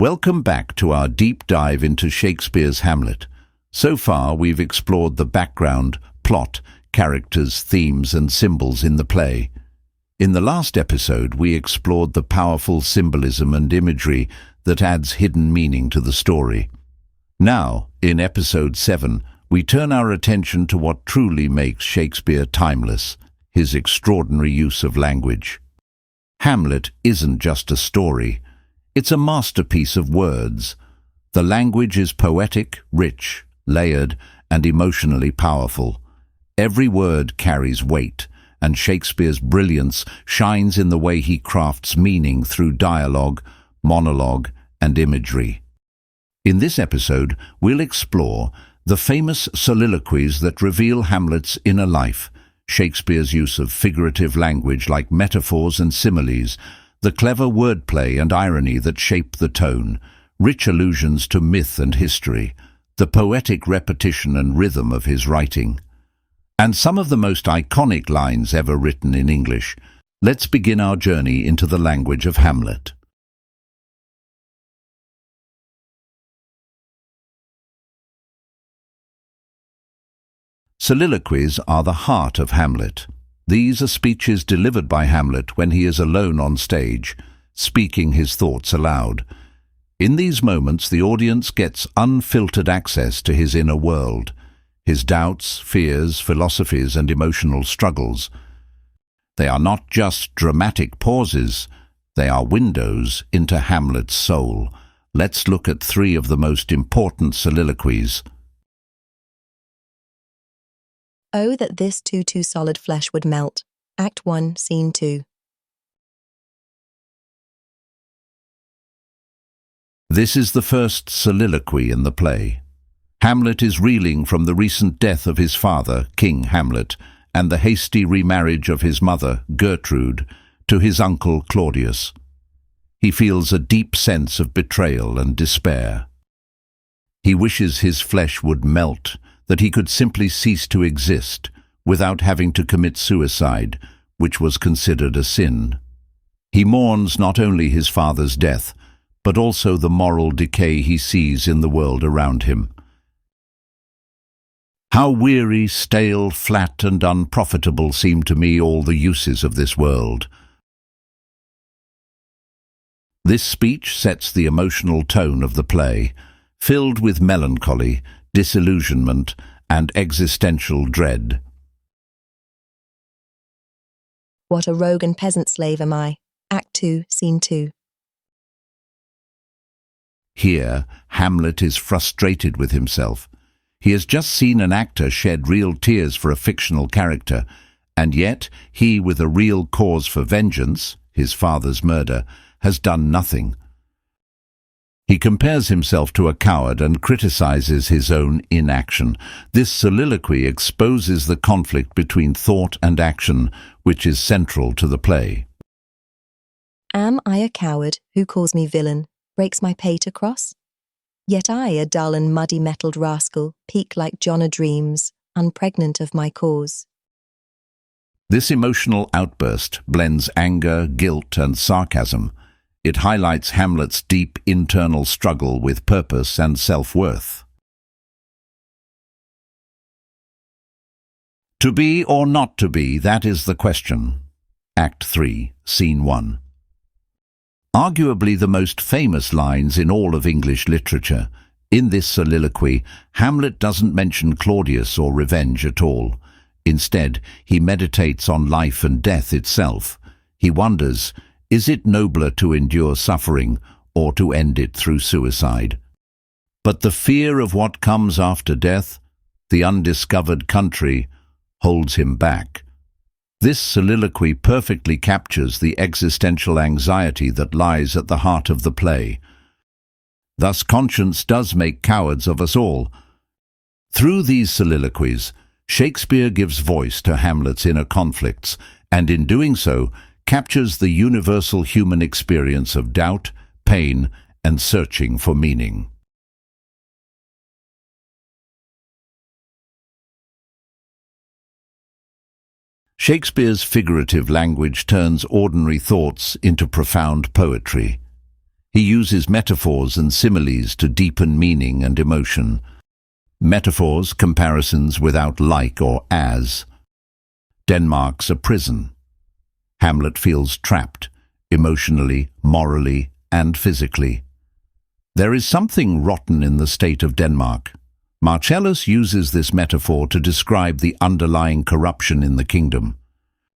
Welcome back to our deep dive into Shakespeare's Hamlet. So far, we've explored the background, plot, characters, themes, and symbols in the play. In the last episode, we explored the powerful symbolism and imagery that adds hidden meaning to the story. Now, in episode 7, we turn our attention to what truly makes Shakespeare timeless, his extraordinary use of language. Hamlet isn't just a story. It's a masterpiece of words. The language is poetic, rich, layered, and emotionally powerful. Every word carries weight, and Shakespeare's brilliance shines in the way he crafts meaning through dialogue, monologue, and imagery. In this episode, we'll explore the famous soliloquies that reveal Hamlet's inner life, Shakespeare's use of figurative language like metaphors and similes, the clever wordplay and irony that shape the tone, rich allusions to myth and history, the poetic repetition and rhythm of his writing, and some of the most iconic lines ever written in English. Let's begin our journey into the language of Hamlet. Soliloquies are the heart of Hamlet. These are speeches delivered by Hamlet when he is alone on stage, speaking his thoughts aloud. In these moments, the audience gets unfiltered access to his inner world, his doubts, fears, philosophies, and emotional struggles. They are not just dramatic pauses, they are windows into Hamlet's soul. Let's look at 3 of the most important soliloquies. Oh, that this too solid flesh would melt. Act 1, Scene 2. This is the first soliloquy in the play. Hamlet is reeling from the recent death of his father, King Hamlet, and the hasty remarriage of his mother, Gertrude, to his uncle Claudius. He feels a deep sense of betrayal and despair. He wishes his flesh would melt, that he could simply cease to exist without having to commit suicide, which was considered a sin. He mourns not only his father's death, but also the moral decay he sees in the world around him. How weary, stale, flat, and unprofitable seem to me all the uses of this world. This speech sets the emotional tone of the play, filled with melancholy, disillusionment, and existential dread. What a rogue and peasant slave am I. Act 2, Scene 2. Here, Hamlet is frustrated with himself. He has just seen an actor shed real tears for a fictional character, and yet he, with a real cause for vengeance, his father's murder, has done nothing. He compares himself to a coward and criticizes his own inaction. This soliloquy exposes the conflict between thought and action, which is central to the play. Am I a coward who calls me villain, breaks my pate across? Yet I, a dull and muddy-mettled rascal, peak like John o' Dreams, unpregnant of my cause. This emotional outburst blends anger, guilt, and sarcasm. It highlights Hamlet's deep internal struggle with purpose and self-worth. To be or not to be, that is the question. Act 3, Scene 1. Arguably the most famous lines in all of English literature, in this soliloquy, Hamlet doesn't mention Claudius or revenge at all. Instead, he meditates on life and death itself. He wonders, is it nobler to endure suffering or to end it through suicide? But the fear of what comes after death, the undiscovered country, holds him back. This soliloquy perfectly captures the existential anxiety that lies at the heart of the play. Thus, conscience does make cowards of us all. Through these soliloquies, Shakespeare gives voice to Hamlet's inner conflicts, and in doing so, captures the universal human experience of doubt, pain, and searching for meaning. Shakespeare's figurative language turns ordinary thoughts into profound poetry. He uses metaphors and similes to deepen meaning and emotion. Metaphors, comparisons without like or as. Denmark's a prison. Hamlet feels trapped, emotionally, morally, and physically. There is something rotten in the state of Denmark. Marcellus uses this metaphor to describe the underlying corruption in the kingdom.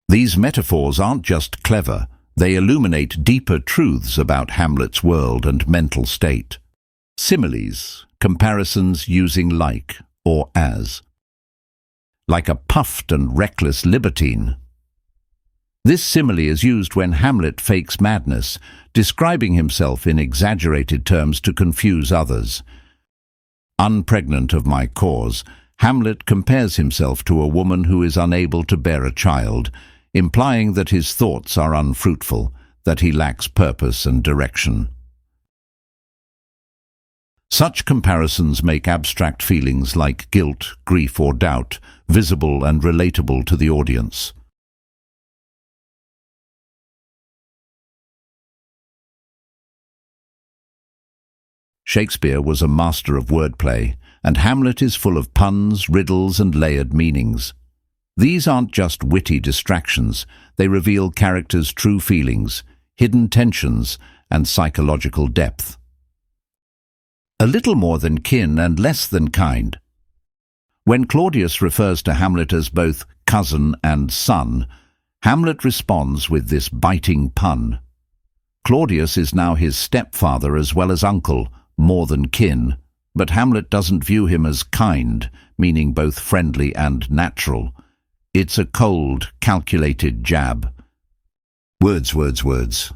These metaphors aren't just clever, they illuminate deeper truths about Hamlet's world and mental state. Similes, comparisons using like or as. Like a puffed and reckless libertine. This simile is used when Hamlet fakes madness, describing himself in exaggerated terms to confuse others. Unpregnant of my cause, Hamlet compares himself to a woman who is unable to bear a child, implying that his thoughts are unfruitful, that he lacks purpose and direction. Such comparisons make abstract feelings like guilt, grief, or doubt visible and relatable to the audience. Shakespeare was a master of wordplay, and Hamlet is full of puns, riddles, and layered meanings. These aren't just witty distractions, they reveal characters' true feelings, hidden tensions, and psychological depth. A little more than kin and less than kind. When Claudius refers to Hamlet as both cousin and son, Hamlet responds with this biting pun. Claudius is now his stepfather as well as uncle, more than kin, but Hamlet doesn't view him as kind, meaning both friendly and natural. It's a cold, calculated jab. Words, words, words.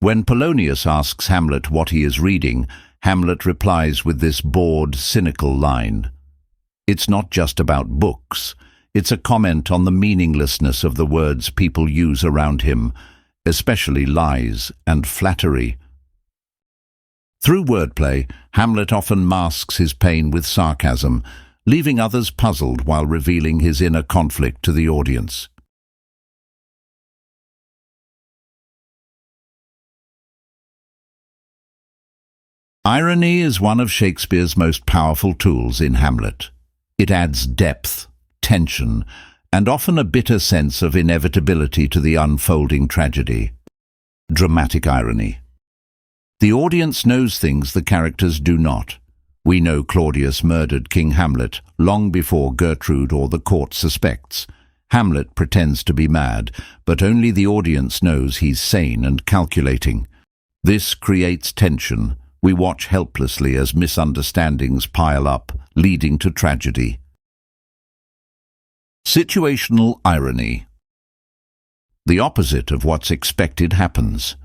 When Polonius asks Hamlet what he is reading, Hamlet replies with this bored, cynical line. It's not just about books. It's a comment on the meaninglessness of the words people use around him, especially lies and flattery. Through wordplay, Hamlet often masks his pain with sarcasm, leaving others puzzled while revealing his inner conflict to the audience. Irony is one of Shakespeare's most powerful tools in Hamlet. It adds depth, tension, and often a bitter sense of inevitability to the unfolding tragedy. Dramatic irony. The audience knows things the characters do not. We know Claudius murdered King Hamlet long before Gertrude or the court suspects. Hamlet pretends to be mad, but only the audience knows he's sane and calculating. This creates tension. We watch helplessly as misunderstandings pile up, leading to tragedy. Situational irony. The opposite of what's expected happens.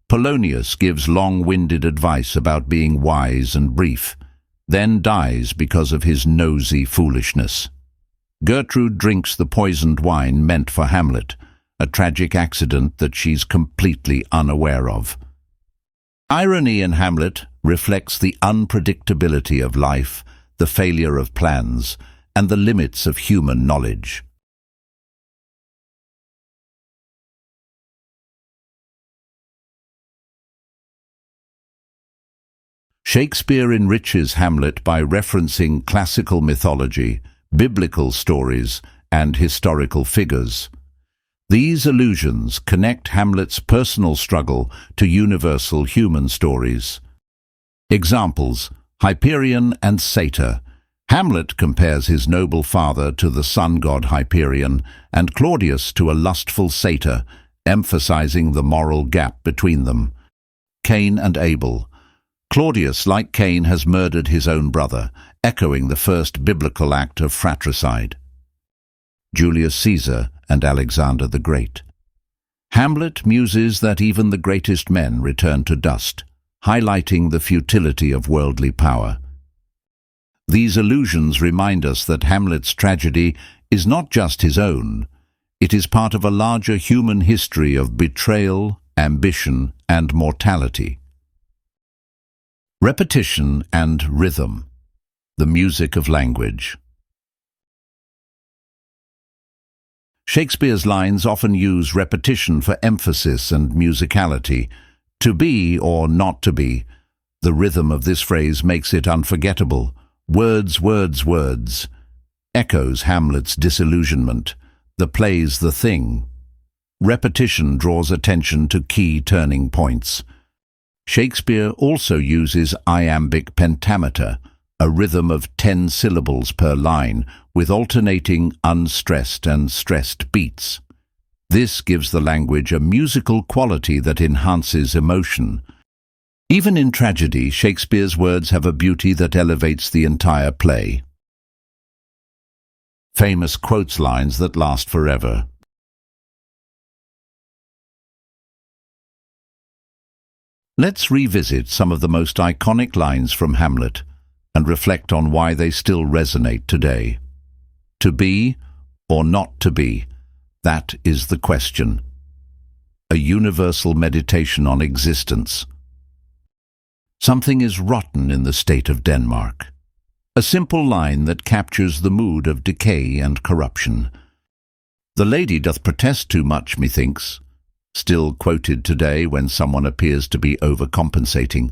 Polonius gives long-winded advice about being wise and brief, then dies because of his nosy foolishness. Gertrude drinks the poisoned wine meant for Hamlet, a tragic accident that she's completely unaware of. Irony in Hamlet reflects the unpredictability of life, the failure of plans, and the limits of human knowledge. Shakespeare enriches Hamlet by referencing classical mythology, biblical stories, and historical figures. These allusions connect Hamlet's personal struggle to universal human stories. Examples: Hyperion and Satyr. Hamlet compares his noble father to the sun-god Hyperion, and Claudius to a lustful satyr, emphasizing the moral gap between them. Cain and Abel. Claudius, like Cain, has murdered his own brother, echoing the first biblical act of fratricide. Julius Caesar and Alexander the Great. Hamlet muses that even the greatest men return to dust, highlighting the futility of worldly power. These allusions remind us that Hamlet's tragedy is not just his own. It is part of a larger human history of betrayal, ambition, and mortality. Repetition and rhythm. The music of language. Shakespeare's lines often use repetition for emphasis and musicality, To be or not to be. The rhythm of this phrase makes it unforgettable. Words, words, words. Echoes Hamlet's disillusionment. The play's the thing. Repetition draws attention to key turning points. Shakespeare also uses iambic pentameter, a rhythm of 10 syllables per line, with alternating unstressed and stressed beats. This gives the language a musical quality that enhances emotion. Even in tragedy, Shakespeare's words have a beauty that elevates the entire play. Famous quotes lines that last forever. Let's revisit some of the most iconic lines from Hamlet and reflect on why they still resonate today. To be or not to be, that is the question. A universal meditation on existence. Something is rotten in the state of Denmark. A simple line that captures the mood of decay and corruption. The lady doth protest too much, methinks, still quoted today when someone appears to be overcompensating.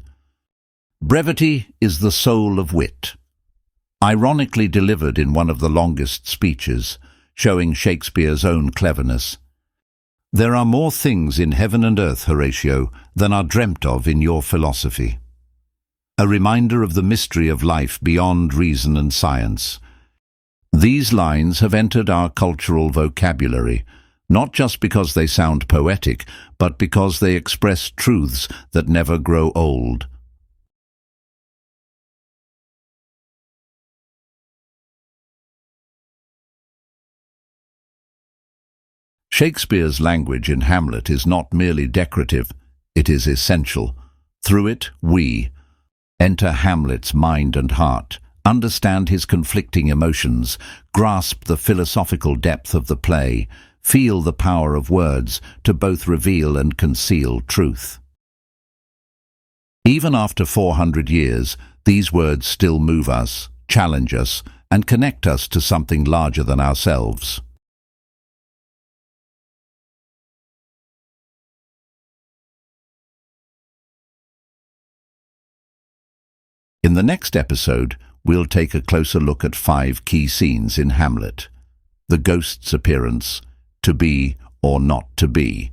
Brevity is the soul of wit. Ironically delivered in one of the longest speeches, showing Shakespeare's own cleverness. There are more things in heaven and earth, Horatio, than are dreamt of in your philosophy. A reminder of the mystery of life beyond reason and science. These lines have entered our cultural vocabulary, not just because they sound poetic, but because they express truths that never grow old. Shakespeare's language in Hamlet is not merely decorative, it is essential. Through it, we enter Hamlet's mind and heart, understand his conflicting emotions, grasp the philosophical depth of the play, feel the power of words to both reveal and conceal truth. Even after 400 years, these words still move us, challenge us, and connect us to something larger than ourselves. In the next episode, we'll take a closer look at 5 key scenes in Hamlet. The ghost's appearance, to be or not to be,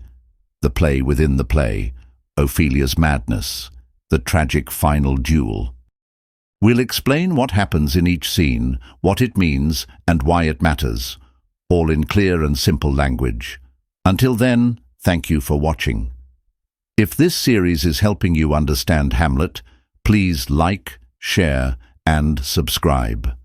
the play within the play, Ophelia's madness, the tragic final duel. We'll explain what happens in each scene, what it means, and why it matters, all in clear and simple language. Until then, thank you for watching. If this series is helping you understand Hamlet, please like, share, and subscribe.